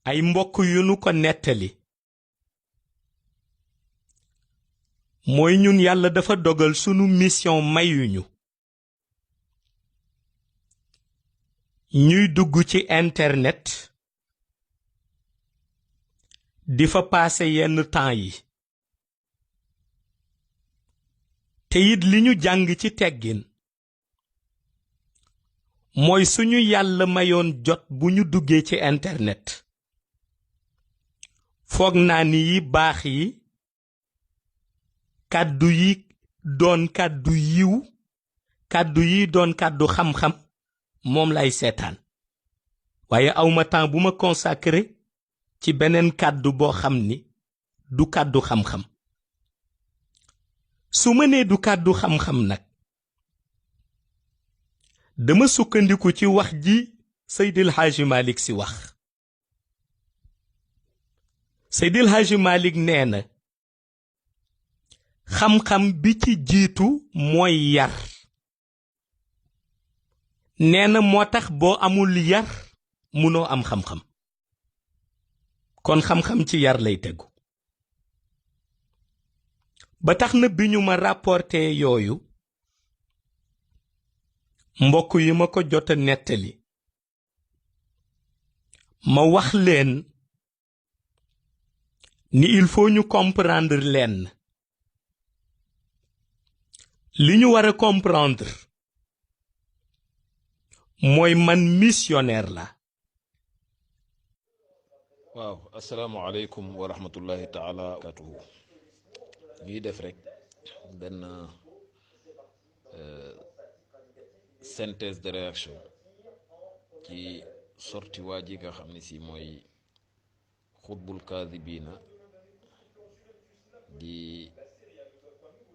ay mbokk yu nu ko nettali mooy ñun yàlla dafa dogal sunu mission mayuñu ñuy dugg ci internet di fa paase yenn temps yi te it li ñu jàng ci teggin mooy suñu yàlla mayoon jot bu ñu duggee ci internet foog naa ni yi baax yi kàddu yi doon kàddu yiw kàddu yi doon kàddu xam-xam moom lay seetaan waaye awma temps bu ma consacré ci beneen kàddu boo xam ni du kàddu xam-xam su ma nee du kàddu xam-xam nag dama sukkandiku ci wax ji Seydil Hadji Malick Sy wax Seydil Hadji Malick nee na xam-xam bi ci jiitu mooy yar nee na moo tax boo amul yar munoo am xam-xam kon xam-xam ci yar lay tegu ba tax na bi ñu ma rapporté yooyu mbokk yi ma ko jot a nettali ma wax leen ni il faut ñu comprendre leen li ñu war a comprendre mooy man missionnaire la waaw asalaamaaleykum wa rahmatullahi taala wa barakatuhu ñuy def rek benn synthèse de réaction ci sorti waa ji nga xam ne si mooy xutbul kaadibiina di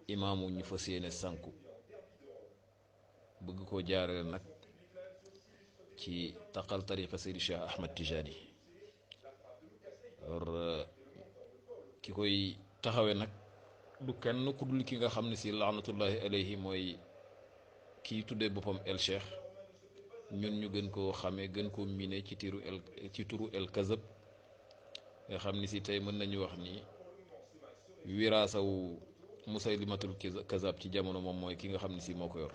imaamu ñu fas yéene sànku bëgg koo jaarale nag ci taqal tariqa Seydi Cheikh Ahmed Tijani alors ki koy taxawe nag du kenn ku dul ki nga xam ne si laanatullahi alayhi mooy kii tuddee boppam El Cheikh ñun ñu gën koo xamee gën koo miine ci turu El Kazab nga xam ni si tey mën nañu wax ni wiraasawu Musaylimatul Kazab ci jamono moom mooy ki nga xam ne si moo ko yor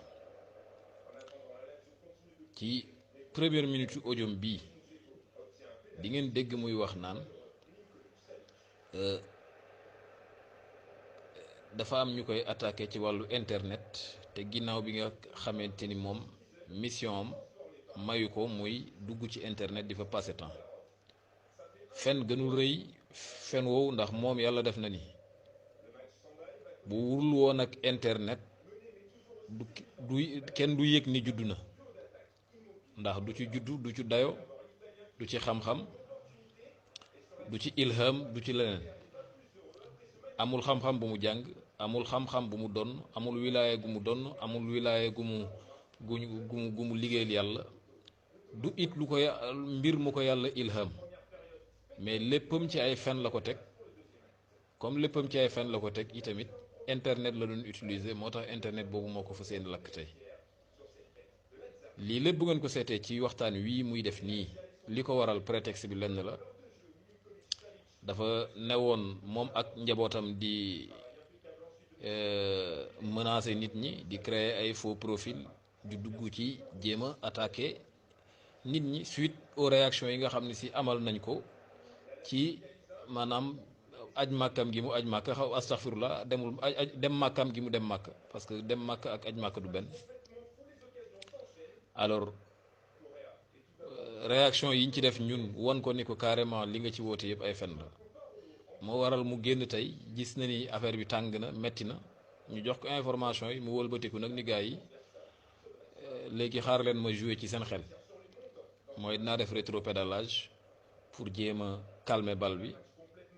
ci première minute audio bii di ngeen dégg muy wax naan dafa am ñu koy attaqué ci wàllu internet te ginnaaw bi nga xamante ni moom mission am mayu ko muy dugg ci internet di fa passer temps fen gënul rëy fen woowu ndax moom yàlla def na ni bu wurul woon ak internet du kenn du yëg ni juddu na ndax du ci juddu du ci dayo du ci xam-xam du ci ilham du ci leneen amul xam-xam bu mu jàng amul xam-xam bu mu donn amul wilaaya gu mu donn amul wilaaya gu mu liggéeyal yàlla du it lu ko mbir mu ko yàlla ilham mais léppam ci ay fen la ko teg comme léppam ci ay fen la ko teg itamit internet la doon utiliser moo tax internet boobu moo ko fa seen lakk tey lii lépp bu ngeen ko seetee ci waxtaan wii muy def nii li ko waral prétexte bi lenn la dafa newoon moom ak njabootam di menacer nit ñi di créer ay faux profil di dugg ci jéem a attaquer nit ñi suite aux réactions yi nga xam ne si amal nañ ko ci maanaam aj màkkam gi mu aj màkk xaw astaghfirullah dem màkkam gi mu dem màkk parce que dem màkk ak aj màkk du benn alors réaction yi ñu ci def ñun won ko ni ko carrément li nga ci woote yëpp ay fen la moo waral mu génn tey gis na ni affaire bi tàng na metti na ñu jox ko information yi mu wëlbatiku nag ni gars yi léegi xaar leen ma jouer ci seen xel mooy dinaa def rétropédalage pour jéem a calmer bal bi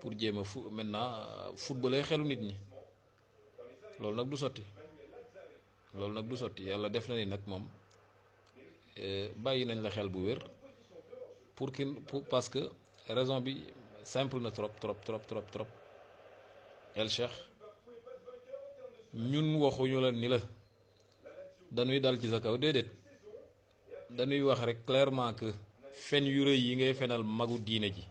pour jéem a maintenant footballer xelu nit ñi loolu nag du sotti yàlla def na ni nag moom bàyyi nañ la xel bu wér parce que raison bi simple na trop El Cheikh ñun waxuñu la ni la dañuy dal ci sa kaw déedéet dañuy wax rek clairement que fen yu rëy yi ngay fenal magu diine ji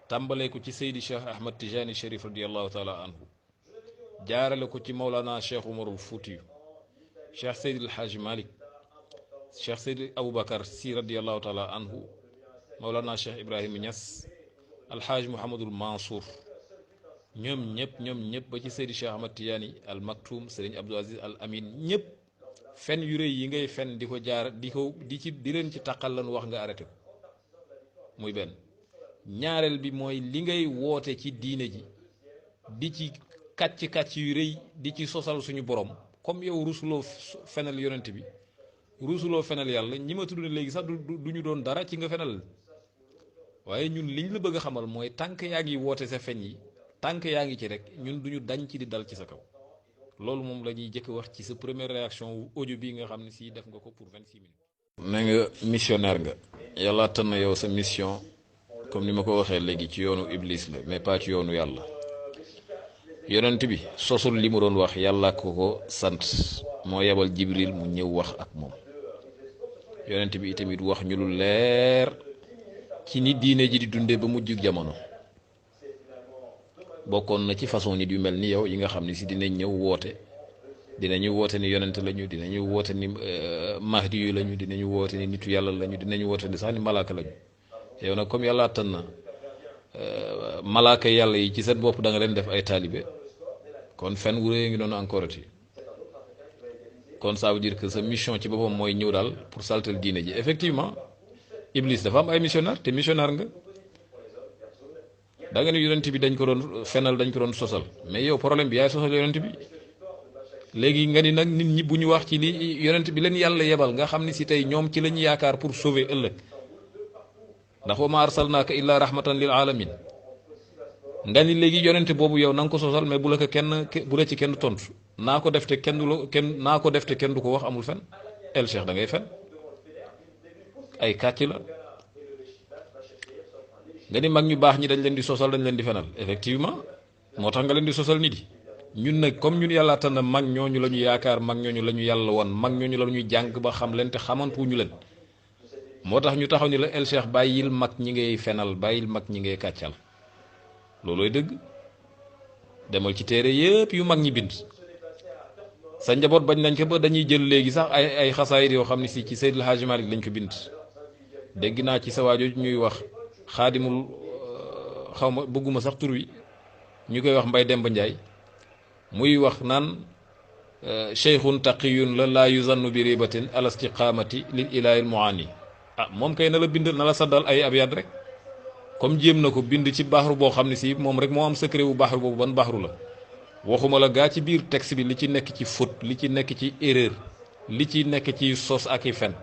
tàmbalee ko ci Seydi Cheikh Ahmad Tijani Cherif radiallahu taala anhu jaarale ko ci Mawlana Cheikh Umarul Fuutiyu Cheikh Seydi El Hadji Malick Cheikh Seydi Aboubacar Sy radiallahu taala anhu Mawlana Cheikh Ibrahima Niass Alhaaj Mouhamadul Mansour ñoom ñëpp ba ci Seydi Cheikh Ahmad Tidiane al Maktoum Serigne Abdou Aziz Al Amin ñëpp fen yu rëy yi ngay fen di ko jaar di leen ci taqal lan wax nga arrêté ko muy benn. ñaareel bi mooy li ngay woote ci diine ji di ci kàcc yu rëy di ci sosal suñu borom comme yow rusuloo fenal yonent bi rusuloo fenal yàlla ñi ma tudd ne léegi sax du ñu doon dara ci nga fenal waaye ñun liñ la bëgg a xamal mooy tànk yaa ngi woote sa fen yi tànk yaa ngi ci rek ñun duñu dañ ci di dal ci sa kaw loolu moom la ñuy jëkk wax ci sa première réaction wu audio bi nga xam ne si def nga ko pour 26 minutes. ne nga missionnaire nga yàlla tànn yow sa mission comme ni ma ko waxee léegi ci yoonu iblis la mais pas ci yoonu yàlla yonent bi sosul li mu doon wax yàlla ko sant moo yebal jibril mu ñëw wax ak moom yonent bi itamit wax ñu lu leer ci ni diine ji di dundee ba mujj jamono bokkoon na ci façon nit yu mel ni yow yi nga xam ne si dinañ ñëw woote dinañu woote ni yonent lañu dinañu woote ni mahdi yu lañu dinañu woote ni nitu yàlla lañu dinañu woote ni sax ni malaaka lañu yow nag comme yàlla àttan na malaaka yàlla yi ci seen bopp da nga leen def ay taalibe kon fen wu rëy ngi doon encore ti kon ça veut dire que sa mission ci boppam mooy ñëw daal pour saltel diine ji effectivement Iblis dafa am ay missionnaire te missionnaire nga da nga ne yonent bi dañ ko doon fenal dañ ko doon sosal mais yow problème bi yaay sosal yonent bi léegi nga ni nag nit ñi bu ñu wax ci li yonent bi leen yàlla yebal nga xam ni si tey ñoom ci la ñu yaakaar pour sauver ëllëg ndax wa ma arsalnaaka illa rahmatan lil alamin nga ni léegi yonent boobu yow na nga ko sosal mais bu la ci kenn tontu naa ko def te kenn du ko wax amul fen el cheikh da ngay fen ay kàcc la nga ni mag ñu baax ñi dañ leen di sosal dañ leen di fenal effectivement moo tax nga leen di sosal nit yi ñun nag comme ñun yàlla tànn mag ñooñu la ñu yaakaar mag ñooñu la ñu yàlla won mag ñooñu la ñu jàng ba xam leen te xamantuñu leen moo tax ñu taxaw ni la el cheikh bàyyil mag ñi ngay fenal bàyyil mag ñi ngay kàccal loolooy dëgg demal ci téere yépp yu mag ñi bind sa njaboot bañ nañ ko ba dañuy jël léegi sax ay xasaayid yoo xam ne si ci Seydil Hadji Malick lañ ko bind dégg naa ci sa waajo ñuy wax xaadimul xaw ma bëgguma sax tur wi ñu koy wax Mbay Demba Njaay muy wax naan cheikhun taqiyun la laa yuzannu bi ribatin al istiqamati lil ilahi al muani moom kay na la bind na la saddal ay abyaat rek comme jéem na ko bind ci baxru boo xam ne si moom rek moo am secret wu baxru boobu ban baxru la waxuma la gaa ci biir texte bi li ci nekk ci faute li ci nekk ci erreur li ci nekk ci sos ak i fen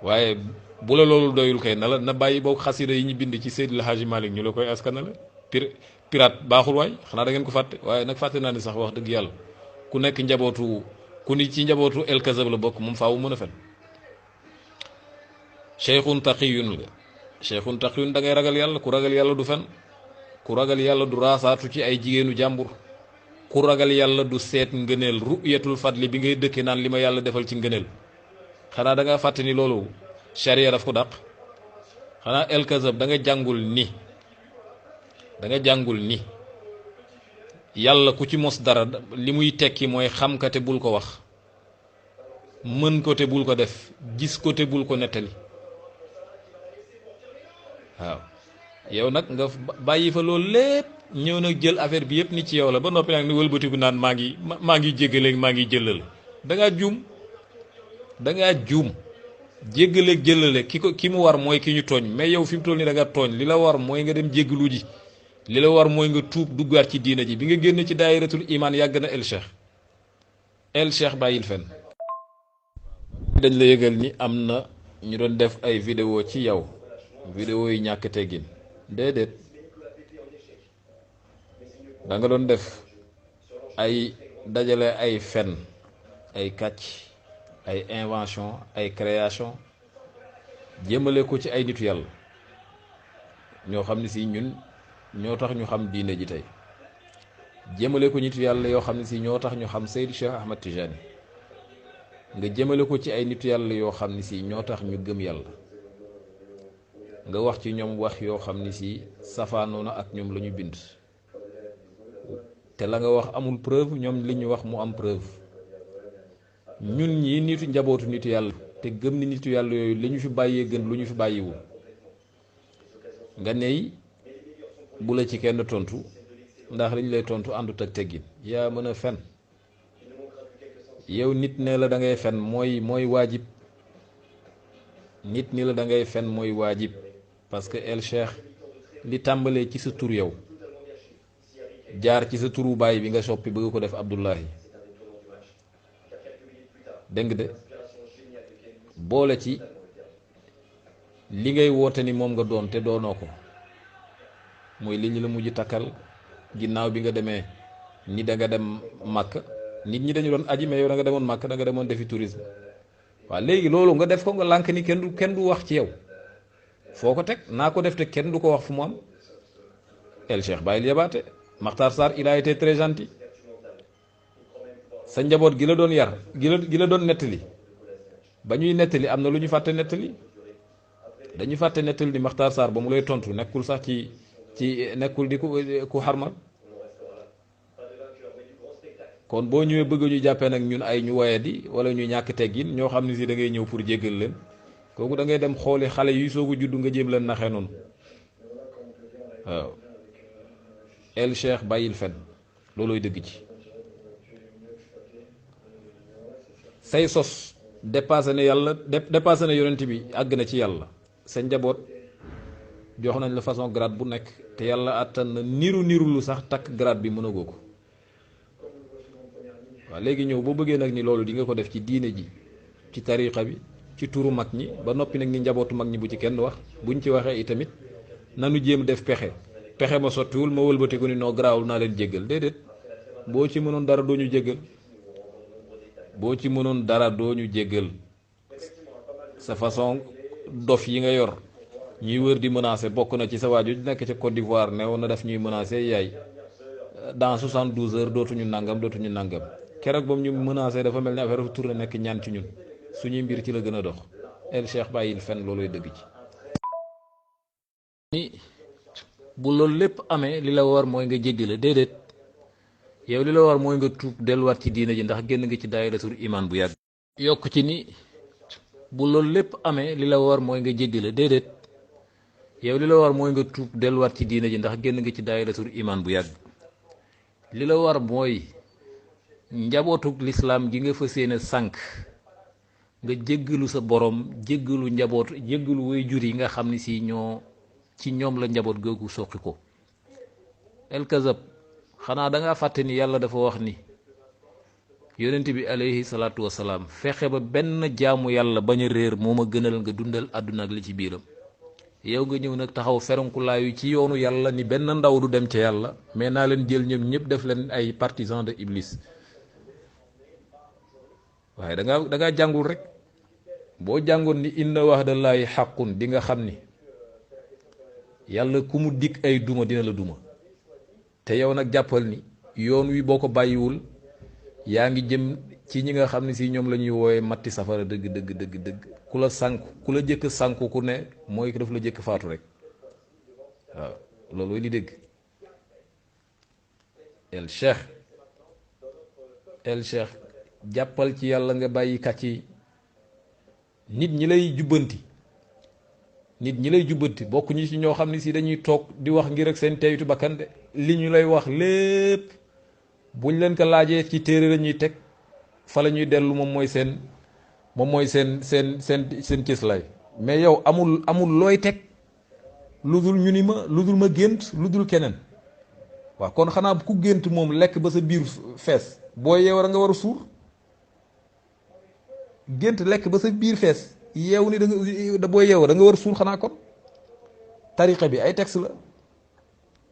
waaye bu la loolu doyul kay na bàyyi boog xasida yi ñu bind ci Seydil Hadji Malick ñu la koy askanale pirate baaxul waay xanaa da ngeen ko fàtte waaye nag fàtte naa ni sax wax dëgg yàlla ku nekk njabootu ku ni ci njabootu El Kazab la bokk moom faawu mën a fen cheikhun taqiyun la cheikhun taqiyun da ngay ragal yàlla ku ragal yàlla du fen ku ragal yàlla du raasaatu ci ay jigéenu jàmbur ku ragal yàlla du seet ngëneel ru'yatul fadli bi ngay dëkke naan li ma yàlla defal ci ngëneel xanaa da nga fàtte ni loolu charia daf ko dàq xanaa El Kazab da nga jàngul ni yàlla ku ci mos dara li muy tekki mooy xam ka te bul ko wax mën ko te bul ko def gis ko te bul ko nettali waaw yow nag nga bàyyi fa loolu lépp ñëw nag jël affaire bi yëpp ni ci yow la ba noppi nag ni wëlbatiku naan maa ngi jéggaleeg maa ngi jëlal dangaa juum jéggaleeg jëlale ki mu war mooy ki ñu tooñ mais yow fi mu toll nii da nga tooñ li la war mooy nga dem jéggalu ji li la war mooy nga tuub duggaat ci diina ji bi nga génn ci daayiratul iman yàgg na el cheikh bàyyil fen dañ la yëgal ni am na ñu doon def ay vidéo ci yow vidéo yi ñàkk teggin déedéet da nga doon def ay dajale ay fen ay kàcc ay invention ay création jëmale ko ci ay nitu yàlla ñoo xam ne si ñun ñoo tax ñu xam diine ji tey jëmale ko nitu yàlla yoo xam ne si ñoo tax ñu xam Seydi Cheikh Ahmad Tijani nga jëmale ko ci ay nitu yàlla yoo xam ne si ñoo tax ñu gëm yàlla nga wax ci ñoom wax yoo xam ni si safaanoo na ak ñoom la ñu bind te la nga wax amul preuve ñoom li ñu wax mu am preuve. ñun ñi nitu njabootu nitu yàlla te gëm ni nitu yàlla yooyu li ñu fi bàyyee gën lu ñu fi bàyyiwul nga ney bu la ci kenn tontu ndax liñ lay tontu àndut ak teggin yaa mën a fen yow nit ne la da ngay fen mooy waajib nit ni la da ngay fen mooy waajib parce que el cheikh li tàmbalee ci sa tur yow jaar ci sa turu baay bi nga soppi bëgg ko def Abdullahi dégg de boole ci li ngay woote ni moom nga doon te doonoo ko mooy li ñu la mujj takkal ginnaaw bi nga demee ni da nga dem Màkk nit ñi dañu doon aji mais yow da nga demoon Màkk da nga demoon defi tourisme waaw léegi loolu nga def ko nga lànk ni kenn du wax ci yow foo ko teg naa ko def te kenn du ko wax fu mu am el cheikh bàyyil yabaate Makhtar Sarr il a été très gentil sa njaboot gi la doon yar gi la doon nettali ba ñuy nettali am na lu ñu fàtte nettali dañu fàtte nettali ni Makhtar Sarr ba mu lay tontu nekkul sax ci nekkul di ku xarmal kon boo ñëwee bëgg ñu jàppee nag ñun ay ñu woye di wala ñu ñàkk teggin ñoo xam ne si da ngay ñëw pour jéggal leen kooku da ngay dem xooli xale yuy soogu juddu nga jéem leen naxee noonu waaw el cheikh bàyyil fen loolooy dëgg ci say sos dépassé na yàlla dépassé na yonent bi àgg na ci yàlla sa njaboot jox nañ la façon grade bu nekk te yàlla àttan na niru lu sax takk grade bi mënagoo ko waaw léegi ñëw boo bëggee nag ni loolu di nga ko def ci diine ji ci tariqa bi ci turu mag ñi ba noppi nag ni njabootu mag ñi bu ci kenn wax buñ ci waxee itamit nanu jéem def pexe ma sottiwul ma wëlbati ko ni noo garaawul naa leen jéggal déedéet boo ci mënoon dara doo ñu jéggal boo ci mënoon dara doo ñu jéggal sa façon dof yi nga yor ñuy wër di menacer bokk na ci sa waaju nekk ca Côte d'Ivoire ne woon na def ñuy menacer yaay dans 72 heures dootuñu nangam keroog ba mu ñu menacé dafa mel ni affaire dafa tourné nekk ñaan ci ñun suñuy mbir ci la gën a dox el cheikh bàyyil fen looloy dëgg ci ni bu loolu lépp amee li la war mooy nga jéggale déedéet yow li la war mooy nga tuub delluwaat ci diina ji ndax génn nga ci daayiratul iman bu yàgg yokk ci ni bu loolu lépp amee li la war mooy nga jéggale déedéet yow li la war mooy nga tuub delluwaat ci diina ji ndax génn nga ci daayiratul iman bu yàgg li la war mooy njabootug lislaam gi nga fas yéene sànq nga jéggalu sa borom jéggalu njaboot jéggalu way jur yi nga xam ne si ci ñoom la njaboot googu soqi ko el kazab xanaa dangaa fàtte ni yàlla dafa wax ni yonent bi alayhi salaatu wasalaam fexe ba benn jaamu yàlla bañ a réer moo ma gënal nga dundal àdduna ak li ci biiram yow nga ñëw nag taxaw ferankulaayu ci yoonu yàlla ni benn ndaw du dem ca yàlla mais naa leen jël ñoom ñëpp def leen ay partisans de Iblis waaye da ngaa jàngul rek boo jàngoon ni inna wa'dallaahi haqqun di nga xam ni yàlla ku mu dikk ay duma dina la duma te yow nag jàppal ni yoon wi boo ko bàyyiwul yaa ngi jëm ci ñi nga xam ne si ñoom la ñuy woowe matti safara dëgg ku la sànku ku la jëkk sànku ku ne mooy daf la jëkk faatu rek waaw loolu li dëgg el cheikh jàppal ci yàlla nga bàyyi kàcc yi nit ñi lay jubbanti bokk ñi ci ñoo xam ne si dañuy toog di wax ngir ak seen teewitu bakkan de li ñu lay wax lépp buñ leen ko laajee ci téere la ñuy teg fa la ñuy dellu moom mooy seen cëslaay mais yow amul looy teg lu dul ñu ni ma lu dul ma gént lu dul keneen waaw kon xanaa ku gént moom lekk ba sa biir fees boo yeew nga war a suur gént lekk ba sa biir fees yeew ni da boo yeew da nga war a suur xanaa kon tariqa bi ay texte la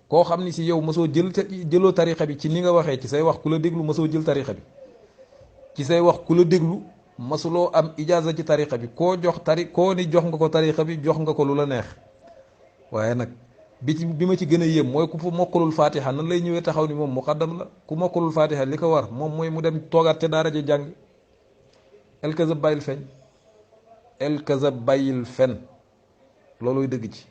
koo xam ni si yow mosoo jëloo tariqa bi ci ni nga waxee ci say wax ku la déglu mosoo jël tariqa bi ci say wax ku la déglu masuloo am ijaaza ci tariqa bi koo ni jox nga ko tariqa bi jox nga ko lu la neex waaye nag bi ma ci gën a yéem mooy ku fa mokkalul fatiha nan lay ñëwee taxaw ni moom muqaddam la ku mokkalul fatiha li ko war moom mooy mu dem toogaat ca daara ja jàng el kazab bàyyil fen looluy dëgg ci.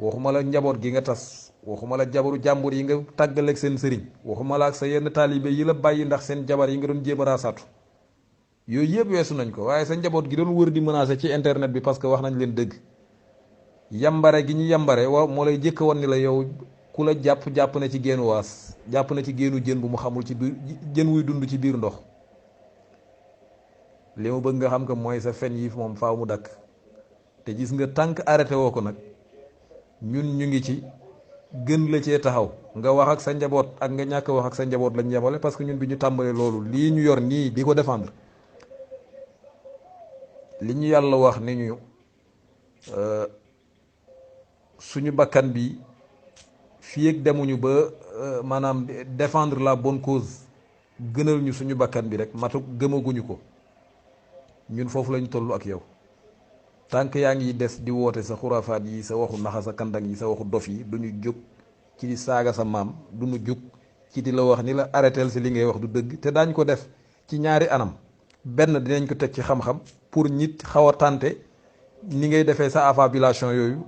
waxuma la njaboot gi nga tas, waxuma la jabaru jàmbur yi nga tàggaleeg seen sëriñ, waxuma la ak sa yenn taalibe yi la bàyyi ndax seen jabar yi nga doon jéem a raasaatu. yooyu yëpp weesu nañ ko, waaye sa njaboot gi doon wër di menacer ci internet bi parce que wax nañ leen dëgg. yambare gi ñu yambare waaw moo lay jëkk woon ni la yow ku la jàpp na ci génnu waas, jàpp na ci génnu jën bu mu xamul ci biir jën wuy dund ci biir ndox. li ma bëgg nga xam ko mooy sa fen yi moom faaw mu dakk te gis nga tànk arrêté woo ko nag ñun ñu ngi ci gën la cee taxaw. nga wax ak sa njaboot ak nga ñàkk wax ak sa njaboot lañ yemale, parce que ñun bi ñu tàmbalee loolu lii ñu yor nii di ko défendre, li ñu yàlla wax ni ñu suñu bakkan bi fii ak demuñu ba maanaam défendre la bonne cause gënal ñu suñu bakkan bi rek matu gëmaguñu ko. ñun foofu lañu toll ak yow. tànk yaa ngi des di woote sa xuraafaat yi, sa waxu naxa sa kandang yi, sa waxu dof yi, duñu jóg ci di saaga sa maam, duñu jóg ci di la wax ni la arrêtel si li ngay wax du dëgg. te daañ ko def ci ñaari anam. benn dinañ ko teg ci xam-xam pour nit xaw a tànte ni ngay defee sa affabulation yooyu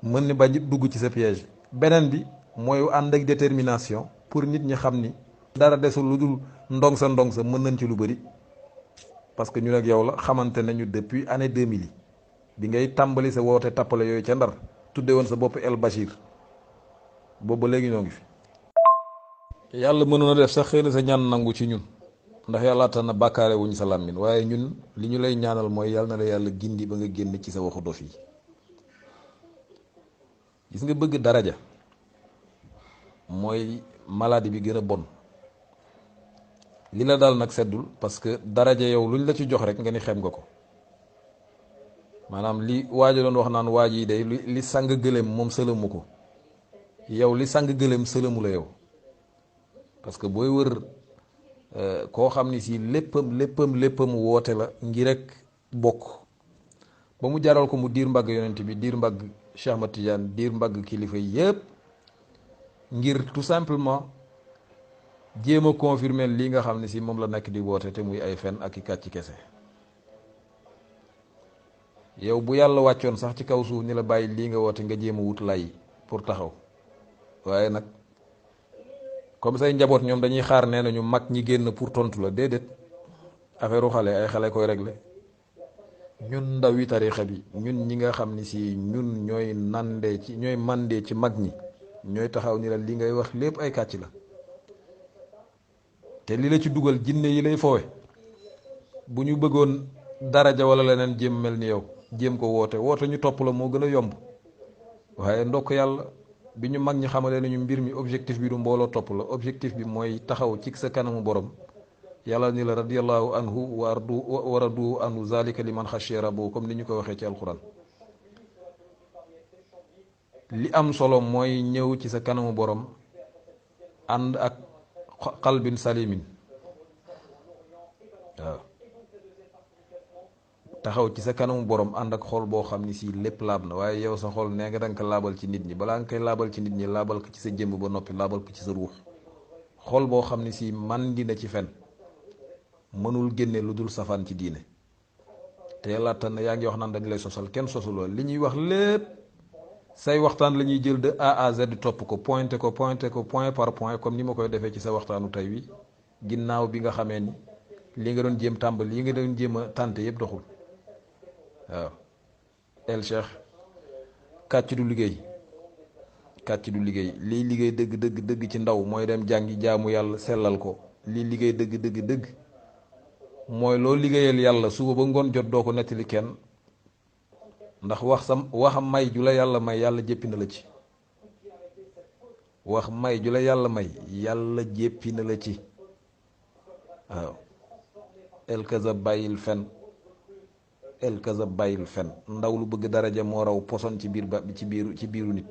mën ni bañ dugg ci sa piège. beneen bi mooy ànd ak détermination pour nit ñi xam ni dara desul lu dul ndong sa mën nañ ci lu bëri. parce que ñun ak yow la xamante nañu depuis année 2000 yi bi ngay tàmbali sa woote tappale yooyu ca Ndar tudde woon sa bopp El Bachir boobu ba léegi ñoo ngi fi. yàlla mënoon a def sax xëy na sa ñaan nangu ci ñun ndax yàlla tan na bàkkaare wuñ sa làmmiñ, waaye ñun li ñu lay ñaanal mooy yàlla na la yàlla gindi ba nga génn ci sa waxu dof yi. gis nga bëgg daraja mooy maladie bi gën a bon. li la daal nag seddul parce que daraja yow luñ la ci jox rek nga ni xem nga ko. maanaam li waajo doon wax naan waaj yi day li sang gëléem moom sëlëmu ko, yow li sang gëléem sëlëmu la yow. parce que booy wër koo xam ni si léppam woote la ngi rek bokk ba mu jaral ko mu diir mbagg yonent bi, diir mbagg Cheikh Ahmad Tidiane, diir mbagg kilifa yépp ngir tout simplement jéem a confirmer lii nga xam ne si moom la nekk di woote te muy ay fen ak i kàcc kese. yow bu yàlla wàccoon sax ci kaw suuf ni la bàyyi lii nga woote nga jéem a wut lay pour taxaw, waaye nag comme say njaboot ñoom dañuy xaar nee nañu mag ñi génn pour tontu la. déedéet, affaire u xale ay xale koy régler. ñun ndaw yi tarixa bi, ñun ñi nga xam ni si ñun ñooy mandee ci mag ñi, ñooy taxaw ni la li ngay wax lépp ay kàcc la. te li la ci dugal jinne yi lay foowe. bu ñu bëggoon daraja wala leneen jéem mel ni yow, jéem ko woote ñu topp la moo gën a yomb. waaye ndokk yàlla bi ñu mag ñi xamalee nañu mbir mi objectif bi du mbooloo topp la, objectif bi mooy taxaw ci sa kanamu borom. yàlla ni la radiyallahu anhu wa radu anhu zalika liman xashiya rabbu, comme ni ñu ko waxee ci alquran. li am solo mooy ñëw ci sa kanamu borom ànd ak qalbin salimin. waaw taxaw ci sa kanamu borom ànd ak xol boo xam ni si lépp laab na, waaye yow sa xol nee nga danga ko laabal ci nit ñi. balaa nga koy laabal ci nit ñi laabal ko ci sa jëmm ba noppi laabal ko ci sa ruux. xol boo xam ni si man dina ci fen mënul génne lu dul safaan ci diine. te yàlla tan yaa ngi wax naan dañ lay sosal, kenn sosuloo. li ñuy wax lépp say waxtaan la ñuy jël de A à Z topp ko pointé ko point par point, comme ni ma koy defee ci sa waxtaanu tey wi, ginnaaw bi nga xamee ni li nga doon jéem tàmbal li nga doon jéem a tànte yëpp doxul. waaw El Cheikh kàcc du liggéey. lii liggéey dëgg ci ndaw mooy dem jàngi jaamu yàlla sellal ko. lii liggéey dëgg mooy loo liggéeyal yàlla suba ba ngoon jot doo ko nettali kenn, ndax waxam may ju la yàlla may yàlla jéppi na la ci. wax may ju la yàlla may yàlla jéppi na la ci. waaw El Kazab bàyyil fen. ndaw lu bëgg daraja moo raw poson ci biiru nit.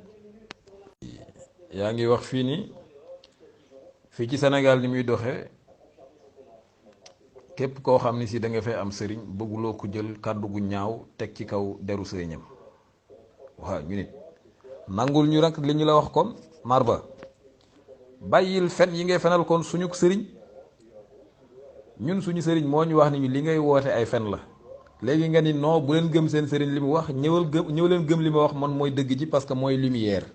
yaa ngi wax fii ci Sénégal ni muy doxee, képp koo xam ni si da nga fay am sëriñ bëgguloo ko jël kàddu gu ñaaw teg ci kaw deru sëriñam. waaw ñu nit nangul ñu rek li ñu la wax kon Marba bàyyil fen yi ngay fenal kon suñu sëriñ. ñun suñu sëriñ moo ñu wax ni li ngay woote ay fen la, léegi nga ni non bu leen gëm seen sëriñ li mu wax ñëw leen gëm li ma wax man mooy dëgg ji parce que mooy lumière.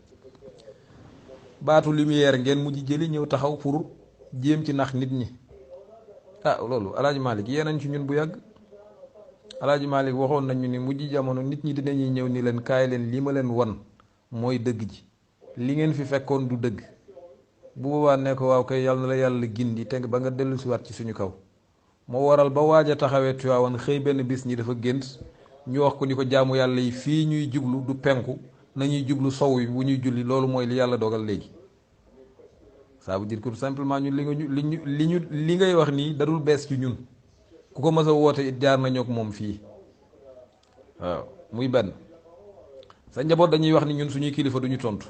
baatu lumière ngeen mujj jëli ñëw taxaw pour jéem ci nax nit ñi. loolu Alaaji Malick yéenañ ci ñun bu yàgg. Alaaji Malick waxoon nañu ni mujj jamono nit ñi dinañuy ñëw ni leen kaay leen li ma leen wan mooy dëgg ji li ngeen fi fekkoon du dëgg. bu boobaa ne ko waaw kay yàlla na la yàlla gindi te ba nga dellu si waat ci suñu kaw. moo waral ba waaj a taxawee Tiwaawan xëy benn bis ñi dafa gént ñu wax ko ni ko jaamu yàlla yi fii ñuy jublu du penku nañuy jublu sow yi bu ñuy julli loolu mooy li yàlla dogal léegi. ça veut dire que tout simplement ñun li ngay wax nii dadul bees ci ñun ku ko mës a woote it jaar nañoo ak moom fii waaw muy benn. sa njaboot dañuy wax ni ñun suñuy kilifa duñu tontu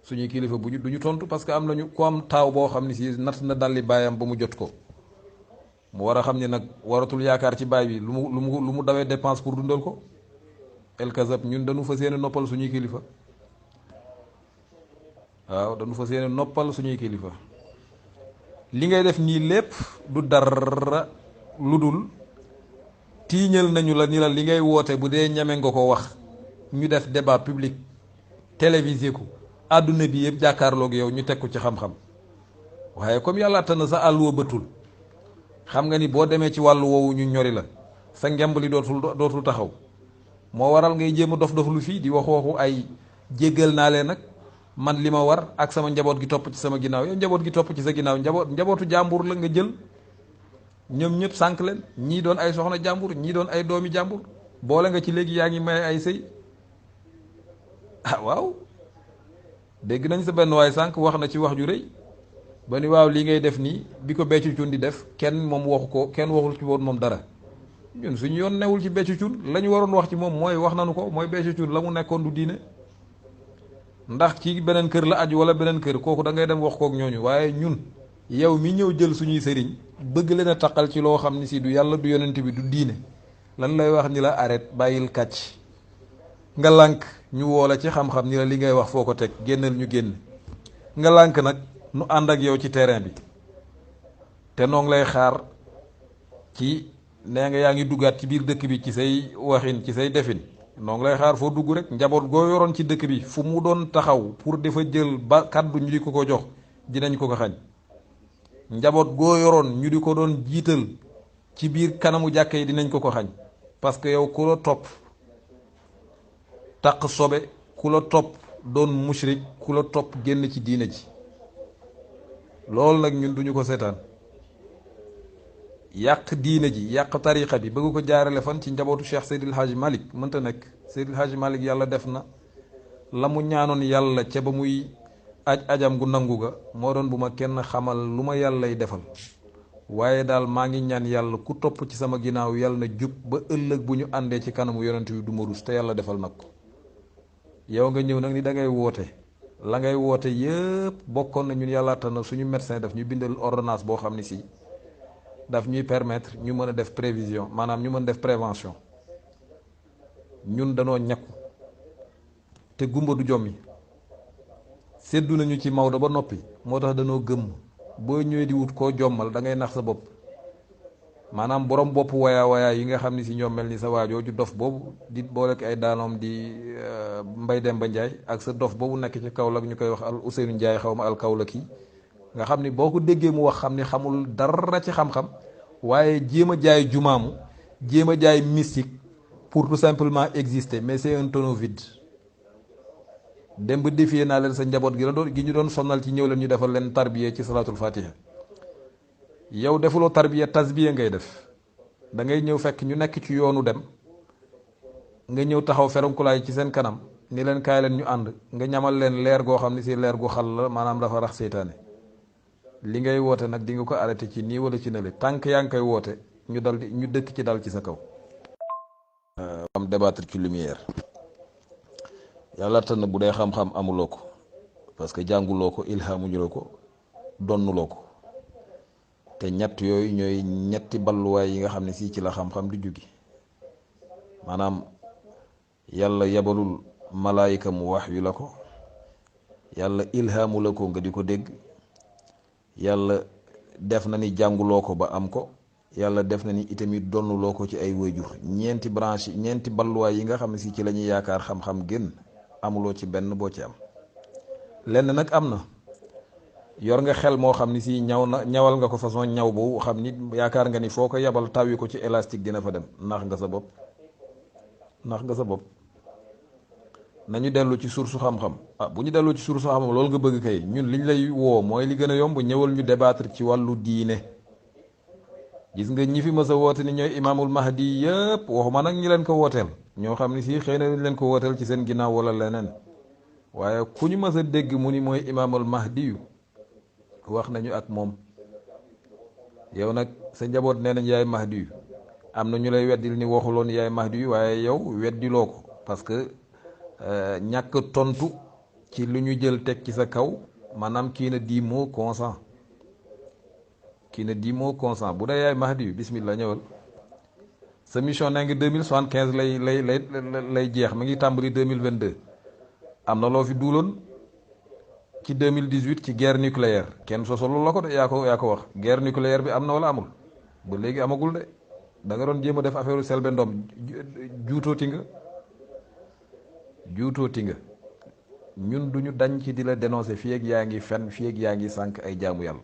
suñuy kilifa duñu tontu parce que am nañu ko am taaw boo xam ne si natt na dalli baayam ba mu jot ko. mu war a xam ne nag waratul yaakaar ci baay bi lu mu dawee dépense pour dundal ko el kazab ñun dañu fas yéene noppal suñuy kilifa waaw dañu fas yéene noppal suñuy kilifa. li ngay def nii lépp du dara lu dul tiiñal nañu la ni la li ngay woote bu dee ñeme nga ko wax ñu def débat public télévisé ko àdduna bi yëpp jàkkaarloog yow ñu teg ko ci xam-xam waaye comme yàlla tànn sa àlluwa bëtul xam nga ni boo demee ci wàllu woowu ñu ñori la sa ngemb li dootul taxaw moo waral ngay jéem a dof lu fii di waxu ay jéggal naa leen nag man li ma war ak sama njaboot gi topp ci sama ginnaaw yow njaboot gi topp ci sa ginnaaw njabootu jàmbur la nga jël ñoom ñëpp sànq leen ñii doon ay soxna jàmbur ñii doon ay doomi jàmbur boole nga ci léegi yaa ngi may ay sëy waaw dégg nañ sa benn waay sànq wax na ci wax ju rëy ba ni waaw lii ngay def nii bi ko Béthio Thioune di def kenn moom waxu ko kenn waxul ci woon moom dara ñun suñu yoon newul ci Béthio Thioune la ñu waroon wax ci moom mooy wax nañu ko mooy Béthio Thioune la mu nekkoon du diine ndax ci beneen kër la aju wala beneen kër kooku da ngay dem wax kook ñooñu waaye ñun yow mi ñëw jël suñuy sëriñ bëgg leen a taqal ci loo xam ni si du yàlla du yonent bi du diine lan lay wax ni la arrête bàyyil kàcc nga lànk ñu woo la ci xam-xam ni la li ngay wax foo ko teg génnal ñu génn nga lànk nag nu ànd ak yow ci terrain bi te noo ngi lay xaar ci nee nga yaa ngi duggaat ci biir dëkk bi ci say waxin ci say defin noo ngi lay xaar foo dugg rek njaboot goo yoroon ci dëkk bi fu mu doon taxaw pour dafa jël ba kàddu ñu di ko jox dinañ ko xañ njaboot goo yoroon ñu di ko doon jiital ci biir kanamu jàkka yi dinañ ko xañ parce que yow ku la topp taq sobe ku la topp doon mushrik ku la topp génn ci diine ji loolu nag ñun duñu ko seetaan yàq diine ji yàq tariqa bi bëgg ko jaarale fan ci njabootu Cheikh Seydil Hadji Malick mënta nekk Seydil Hadji Malick yàlla def na la mu ñaanoon yàlla ca ba muy ajam gu nangu ga moo doon bu ma kenn xamal lu ma yàllay defal waaye daal maa ngi ñaan yàlla ku topp ci sama ginnaaw yàlla na jub ba ëllëg bu ñu àndee ci kanamu yonent bi du ma rus te yàlla defal nag ko yow nga ñëw nag ni da ngay woote la ngay woote yëpp bokkoon na ñun yàlla tànn suñu médecin daf ñu bindal ordonnance boo xam ne si daf ñuy permettre ñu mën a def prévision maanaam ñu mën def prévention ñun danoo ñakku te gumba du jommi seddu nañu ci Maodo ba noppi moo tax danoo gëmm boo ñëwee di wut koo jommal da ngay nax sa bopp maanaam borom bopp wayaa yi nga xam ne si ñoom mel ni sa waajoo ju dof boobu di boolek ay daanoom di Mbay Demba Njaay ak sa dof boobu nekk ci Kaolack ñu koy wax al Ousseynou Njaay xaw ma al Kaolack yi nga xam ni boo ko déggee mu wax xam ni xamul dara ci xam-xam waaye jéem a jaay jumaamu jéem a jaay mystique pour tout simplement exister mais c'est un tonneau vide dem ba défier naa leen sa njaboot gi ñu doon sonnal ci ñëw leen ñu defal leen tarbiya ci salaatul fatiha yow defuloo tarbiya tasbiya ngay def da ngay ñëw fekk ñu nekk ci yoonu dem nga ñëw taxaw ferenkulaay ci seen kanam ni leen kaay leen ñu ànd nga ñamal leen leer goo xam ne si leer gu xal la maanaam dafa rax seytaane li ngay woote nag di nga ko arrêté ci nii wala ci nële tànk yaa ngi koy woote ñu dëkk ci dal ci sa kaw. am débattre ci lumière yàlla tànn bu dee xam-xam amuloo ko parce que jànguloo ko ilhamuñuloo ko donnuloo ko te ñett yooyu ñooy ñetti balluwaay yi nga xam ne si ci la xam-xam di jóge maanaam yàlla yabalul malaayika mu wax yu la ko yàlla ilhamu la ko nga di ko dégg yàlla def na ni jànguloo ko ba am ko yàlla def na ni itamit donnuloo ko ci ay wayjur ñeenti branche ñeenti balluwaay yi nga xam ne si ci la ñuy yaakaar xam-xam génn amuloo ci benn boo ci am. lenn nag am na yor nga xel moo xam ni si ñawal nga ko façon ñaw bu xam ni yaakaar nga ni foo ko yabal tawi ko ci élastique dina fa dem nax nga sa bopp nañu dellu ci source xam-xam bu ñu dellu ci source xam-xam loolu nga bëgg kay ñun liñ lay woo mooy li gën a yomb ñëwal ñu débattre ci wàllu diine. gis nga ñi fi mës a woote ni ñooy imaamul mahdi yëpp waxuma nag ñi leen ko wooteel ñoo xam ni si xëy na dañ leen ko wooteel ci seen ginnaaw wala leneen waaye ku ñu mës a dégg mu ni mooy imaamul mahdi yu wax nañu ak moom. yow nag sa njaboot nee nañ yaay mahdi yu am na ñu lay weddil ni waxuloon yaay mahdi yu waaye yow weddiloo ko parce que ñàkk tontu ci lu ñu jël teg ci sa kaw maanaam kii na di mot consent bu dee yaay mahdi yu bismillah ñëwal. sa mission nee ngi 2075 lay jeex mi ngi tàmbali 2022 am na loo fi duuloon ci 2018 ci guerre nucléaire kenn sosolul la ko de yaa ko wax guerre nucléaire bi am na wala amul ba léegi amagul de da nga doon jéem a def affaire Selbé Ndom juutooti nga ñun duñu dañ ci di la dénoncer fii ak yaa ngi fen fii ak yaa ngi sànq ay jaamu yàlla.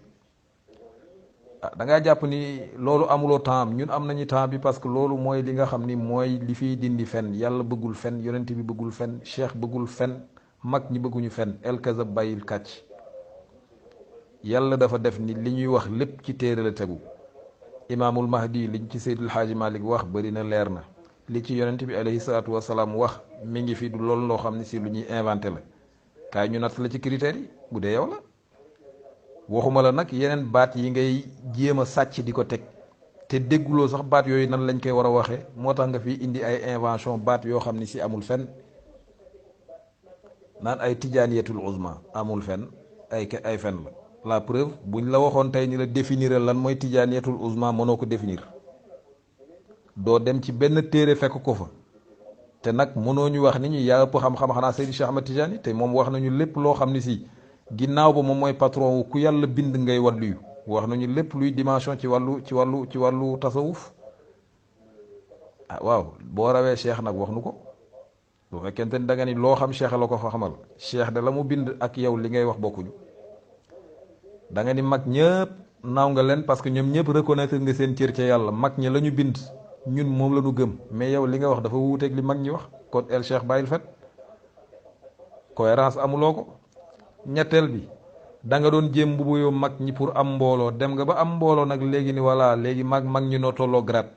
da ngaa jàpp ni loolu amuloo temps ñun am nañu temps bi parce que loolu mooy li nga xam ni mooy li fiy dindi fen yàlla bëggul fen yonent bi bëggul fen cheikh bëggul fen mag ñi bëgguñu fen el kazab bàyyil kàcc. yàlla dafa def ni li ñuy wax lépp ci téere la tegu imaamul mahdi liñ ci Seydil Hadji Malick wax bëri na leer na li ci yonent bi alayhi salaatu wasalaam wax mi ngi fi du loolu loo xam ne si lu ñuy inventé la kaay ñu natt la ci critères yi bu dee yow la. waxuma la nag yeneen baat yi ngay jéem a sàcc di ko teg te dégguloo sax baat yooyu nan lañ koy war a waxee moo tax nga fi indi ay invention baat yoo xam ni si amul fen naan ay tijaaniyatul uzma amul fen ay fen la preuve buñ la waxoon tey ni la définir lan mooy tijaaniyatul uzma mënoo ko définir doo dem ci benn téere fekk ko fa te nag mënoo ñu wax ni ñu yaa ëpp xam-xam xanaa Seydi Cheikh Ahmad Tidiane te moom wax nañu lépp loo xam ni si ginnaaw ba moom mooy patron wu ku yàlla bind ngay wàllu wax nañu lépp luy dimension ci wàllu tasawuf waaw boo rawee cheikh nag wax nu ko bu fekkente ni da nga ni loo xam cheikh la ko fa xamal cheikh de la mu bind ak yow li ngay wax bokkuñu da nga ni mag ñëpp naaw nga leen parce que ñoom ñëpp reconnaître nga seen cër ca yàlla mag ñi la ñu bind ñun moom la ñu gëm mais yow li nga wax dafa wuuteeg li mag ñi wax kon el cheikh bàyyil fet cohérence amuloo ko. ñetteel bi da nga doon jéem mbubu yow mag ñi pour am mbooloo dem nga ba am mbooloo nag léegi ni voilà léegi mag ñi noo tolloo grade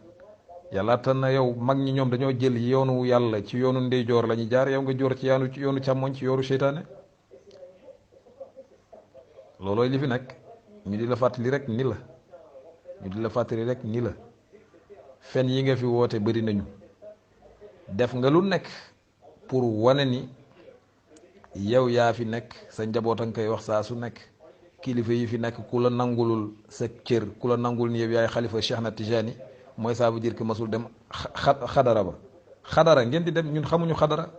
yàlla tan na yow mag ñi ñoom dañoo jël yoonu yàlla ci yoonu ndeyjoor la ñu jaar yow nga joor ci yoonu càmmoñ ci yoonu seytaane loolooy li fi nekk ñu di la fàttali rek ni la fen yi nga fi woote bëri nañu def nga lu nekk pour wane ni yow yaa fi nekk sa njaboot a nga koy wax saa su nekk kilifa yi fi nekk ku la nangulul sa cër ku la nangul ni yow yaay xalifa Cheikh na Tijani mooy ça veut dire que masul dem xadara ngeen di dem ñun xamuñu xadara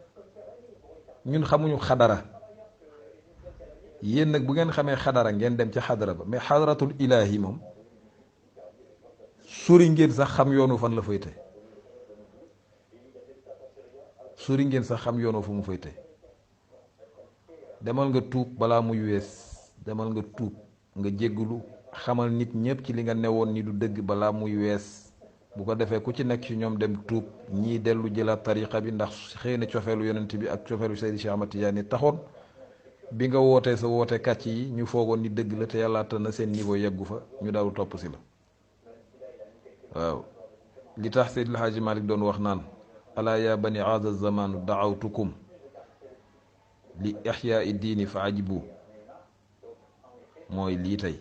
yéen nag bu ngeen xamee xadara ngeen dem ci xadara ba mais xadaratul ilaahi moom sori ngeen sax xam yoonu fan la fayte sori ngeen sax xam yoonu fu mu fayte demal nga tuub balaa muy wees demal nga tuub nga jéggulu xamal nit ñëpp ci li nga newoon ni du dëgg balaa muy wees bu ko defee ku ci nekk ci ñoom dem tuub ñii dellu jëlaat tariqa bi ndax xëy na cofeelu yonent bi ak cofeelu Seydi Cheikh Ahmad Tidiane taxoon bi nga wootee sa woote kàcc yi ñu foogoon ni dëgg la te yàlla na seen niveau yeggu fa ñu daal topp si la waaw li tax Seydi El Hadji Malick doon wax naan alaa yaa bani aada zamanu daawtukum li ixyaai diini fa ajibu mooy lii tey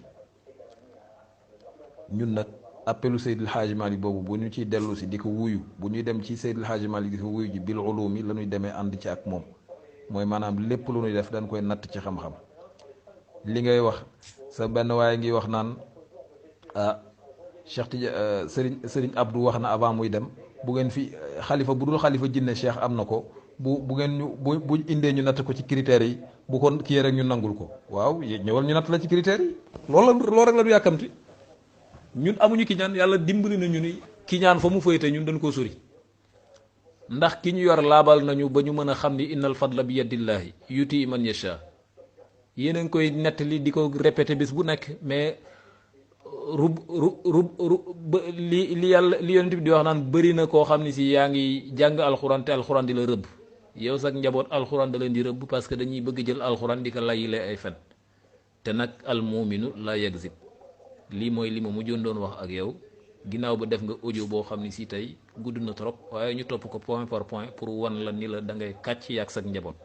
ñun nag appelu Seydil Hadji Malick boobu bu ñu ciy dellu si di ko wuyu bu ñuy dem ci Seydil Hadji Malick di ko wuyu ji bil ulumi la ñuy demee ànd ci ak moom mooy maanaam lépp lu ñuy def dañ koy natt ci xam-xam li ngay wax sa benn waaye ngi wax naan Cheikh Tidiane Serigne Abdou wax na avant muy dem bu ngeen fi xalifa bu dul xalifa jinne Cheikh am na ko bu ngeen ñu bu indee ñu natt ko ci critères yi bu ko kii rek ñu nangul ko waaw ñëwal ñu natt la ci critères yi loolu rek la du yàkkamti ñun amuñu kiñaan yàlla dimbali nañu ni kiñaan fa mu féete ñun dañ koo sori ndax ki ñu yor laabal nañu ba ñu mën a xam ni innal fadla bi yadillahi yuti man yasha yéen a ngi koy nettali di ko répété bis bu nekk mais li yàlla li yonent bi di wax naan bëri na koo xam ne si yaa ngi jàng alxuraan te alxuraan di la rëbb yow sax njaboot alxuraan da leen di rëbb parce que dañuy bëgg jël alxuraan di ko layile ay fen te nag al muuminu la yagzib lii mooy li ma mujjoon doon wax ak yow ginnaaw ba def nga audio boo xam ne si tey gudd na trop waaye ñu topp ko point par point pour wan la ni la da ngay kàcc yàgg sax njaboot